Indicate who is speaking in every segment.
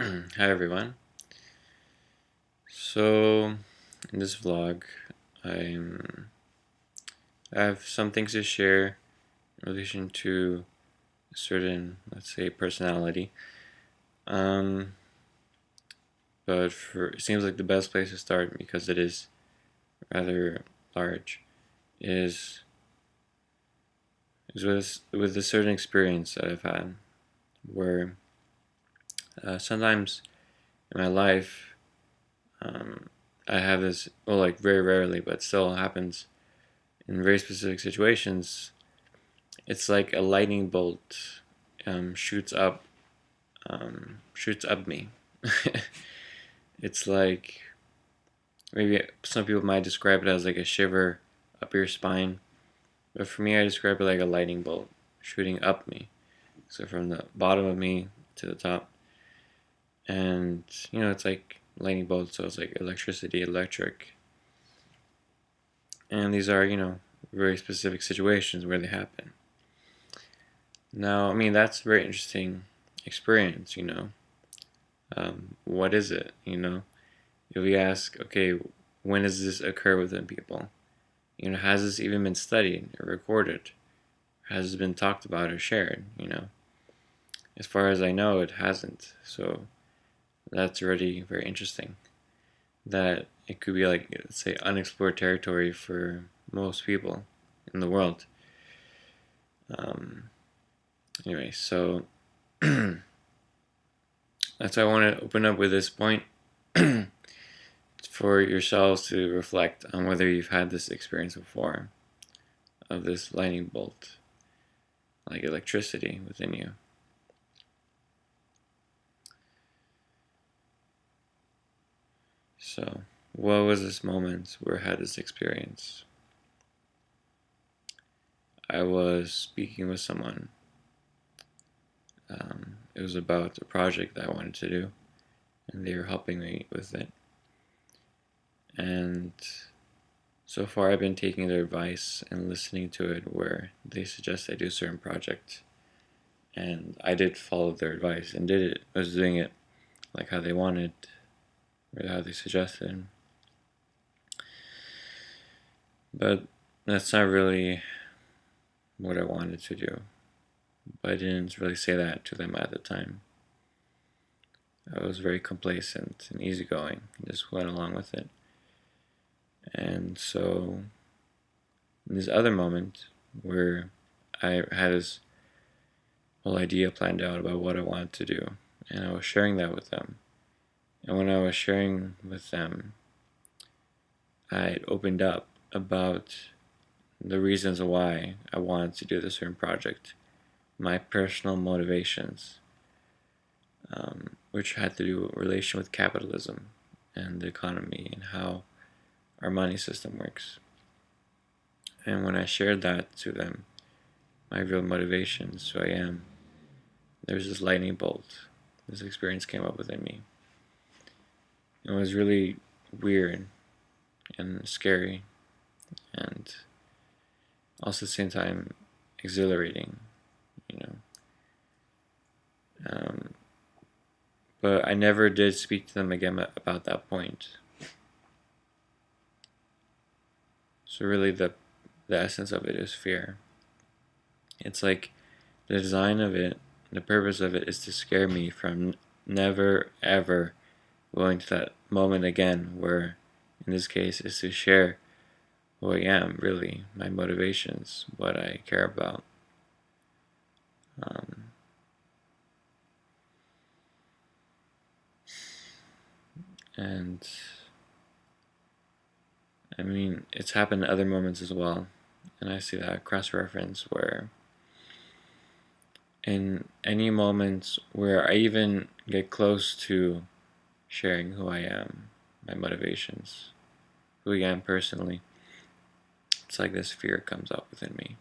Speaker 1: Hi everyone. So in this vlog, I'm I have some things to share in relation to a certain, let's say, personality. Um, but it seems like the best place to start, because it is rather large, is with a certain experience that I've had, where sometimes in my life, um, I have this, well, like very rarely, but still happens in very specific situations. It's like a lightning bolt shoots up me. It's like, maybe some people might describe it as like a shiver up your spine, but for me, I describe it like a lightning bolt shooting up me. So from the bottom of me to the top, and it's like lightning bolt, so it's like electricity, electric, and these are very specific situations where they happen. Now, I mean, that's a very interesting experience. What is it? If we ask, okay, when does this occur within people? Has this even been studied or recorded? Has it been talked about or shared? As far as I know, it hasn't. So that's already very interesting. That it could be like, let's say, unexplored territory for most people in the world. Anyway, so that's why I want to open up with this point for yourselves to reflect on whether you've had this experience before of this lightning bolt, like electricity within you. So, what was this moment where I had this experience? I was speaking with someone. It was about a project that I wanted to do, and they were helping me with it. And so far, I've been taking their advice and listening to it, where they suggest I do a certain project. And I did follow their advice and did it. I was doing it like how they wanted, or how they suggested. But that's not really what I wanted to do. But I didn't really say that to them at the time. I was very complacent and easygoing, and just went along with it. And so, in this other moment where I had this whole idea planned out about what I wanted to do, and I was sharing that with them. And when I was sharing with them, I opened up about the reasons why I wanted to do this certain project, my personal motivations, which had to do with relation with capitalism and the economy and how our money system works. And when I shared that to them, my real motivations, who I am, there's this lightning bolt. This experience came up within me. It was really weird and scary, and also at the same time exhilarating, you know. But I never did speak to them again about that point. So really, the essence of it is fear. It's like the design of it, the purpose of it is to scare me from never ever going to that moment again, where in this case is to share who I am, really, my motivations, what I care about. Um, and I mean, it's happened in other moments as well, and I see that cross-reference where in any moments where I even get close to sharing who I am, my motivations, who I am personally, it's like this fear comes up within me.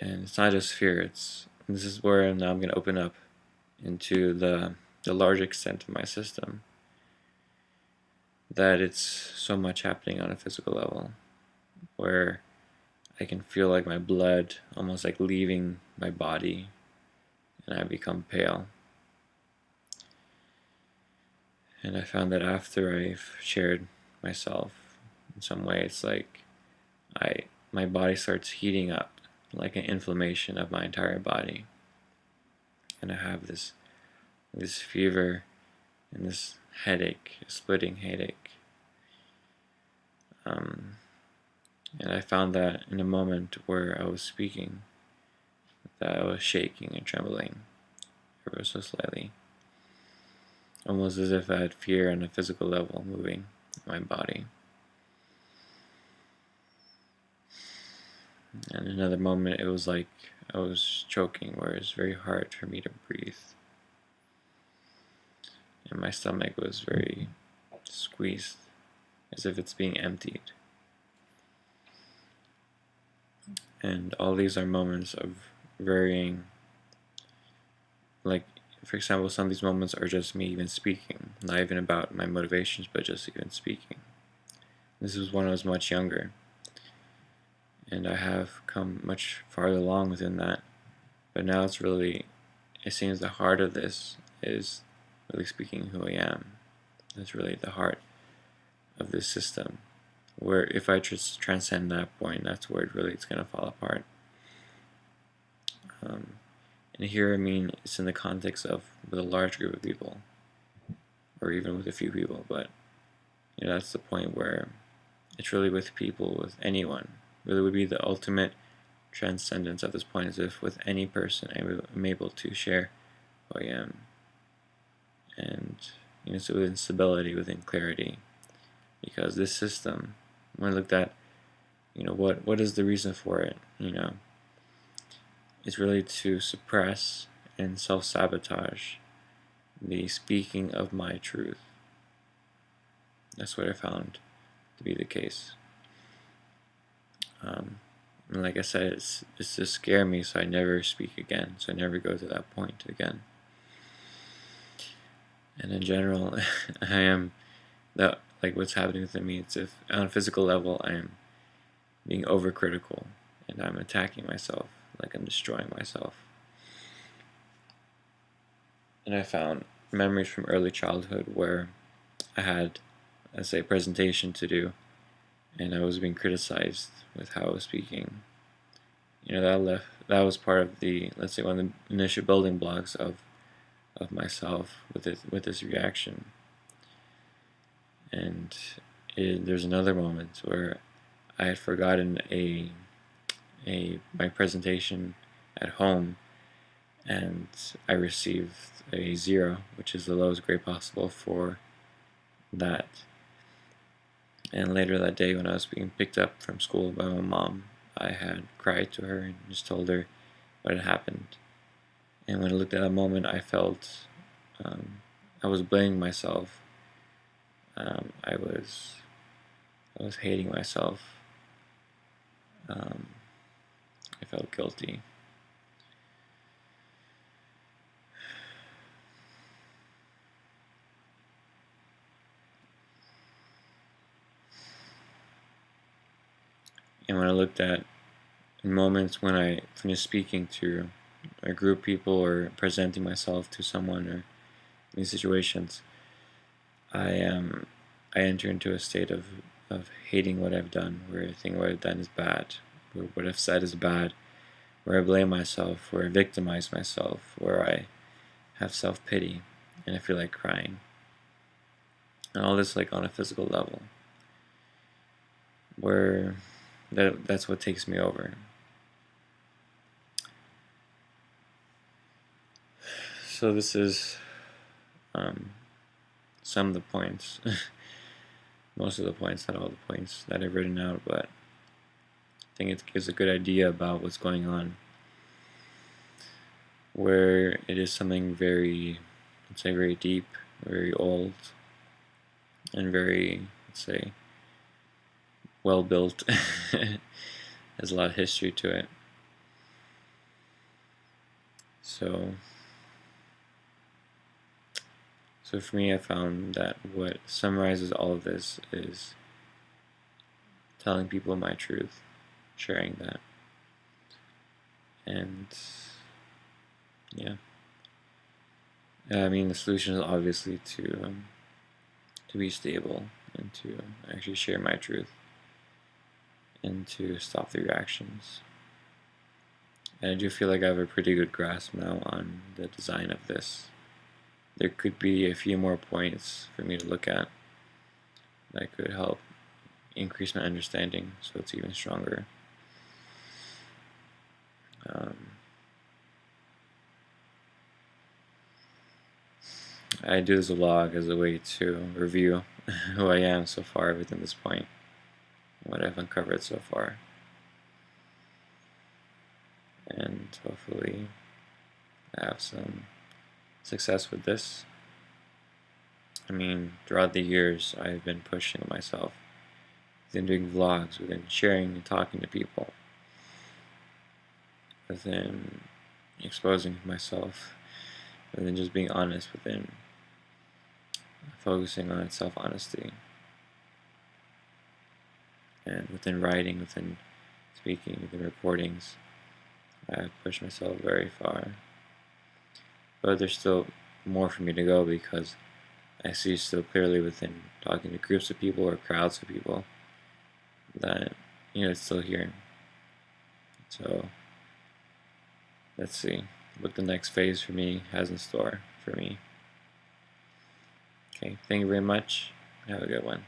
Speaker 1: And it's not just fear, this is where now I'm going to open up into the large extent of my system, that it's so much happening on a physical level, where I can feel like my blood almost like leaving my body, and I become pale. And I found that after I've shared myself in some way, it's like my body starts heating up, like an inflammation of my entire body, and I have this fever and this headache, a splitting headache. And I found that in a moment where I was speaking, that I was shaking and trembling ever so slightly, almost as if I had fear on a physical level moving in my body. And another moment, it was like I was choking, where it was very hard for me to breathe, and my stomach was very squeezed, as if it's being emptied. And all these are moments of varying, like, for example, some of these moments are just me even speaking, not even about my motivations, but just even speaking. This was when I was much younger, and I have come much farther along within that, but now it's really, it seems the heart of this is really speaking who I am. That's really the heart of this system, where if I just transcend that point, that's where it really it's going to fall apart. And here, I mean, it's in the context of with a large group of people, or even with a few people, but that's the point where it's really with people, with anyone. Really would be the ultimate transcendence of this point, as if with any person I'm able to share who I am. And so within stability, within clarity. Because this system, when I looked at, what is the reason for it, it's really to suppress and self-sabotage the speaking of my truth. That's what I found to be the case. And like I said, it's to scare me, so I never speak again, so I never go to that point again. And in general, I am that, like, what's happening within me, it's if on a physical level I am being overcritical and I'm attacking myself, like I'm destroying myself. And I found memories from early childhood where I had, let's say, a presentation to do, and I was being criticized with how I was speaking. That was part of the, let's say, one of the initial building blocks of myself with this reaction. And there's another moment where I had forgotten my presentation at home, and I received a 0, which is the lowest grade possible for that. And later that day, when I was being picked up from school by my mom, I had cried to her and just told her what had happened. And when I looked at that moment, I felt I was blaming myself. I was hating myself. I felt guilty. And when I looked at moments when I finished speaking to a group of people or presenting myself to someone, or in these situations, I enter into a state of hating what I've done, where I think what I've done is bad, where what I've said is bad, where I blame myself, where I victimize myself, where I have self-pity, and I feel like crying. And all this, like, on a physical level, where that's what takes me over. So this is some of the points, most of the points, not all the points that I've written out, but I think it gives a good idea about what's going on, where it is something very, let's say, very deep, very old, and very, let's say, well built. Has a lot of history to it. So for me, I found that what summarizes all of this is telling people my truth, sharing that, and yeah. I mean, the solution is obviously to to be stable and to actually share my truth and to stop the reactions. And I do feel like I have a pretty good grasp now on the design of this. There could be a few more points for me to look at that could help increase my understanding so it's even stronger. I do this vlog as a way to review who I am so far within this point, what I've uncovered so far, and hopefully have some success with this. I mean, throughout the years, I've been pushing myself within doing vlogs, within sharing and talking to people, within exposing myself, within just being honest, within focusing on self-honesty, and within writing, within speaking, within recordings. I've pushed myself very far, but there's still more for me to go because I see still clearly within talking to groups of people or crowds of people that, it's still here. So let's see what the next phase for me has in store for me. Okay, thank you very much. Have a good one.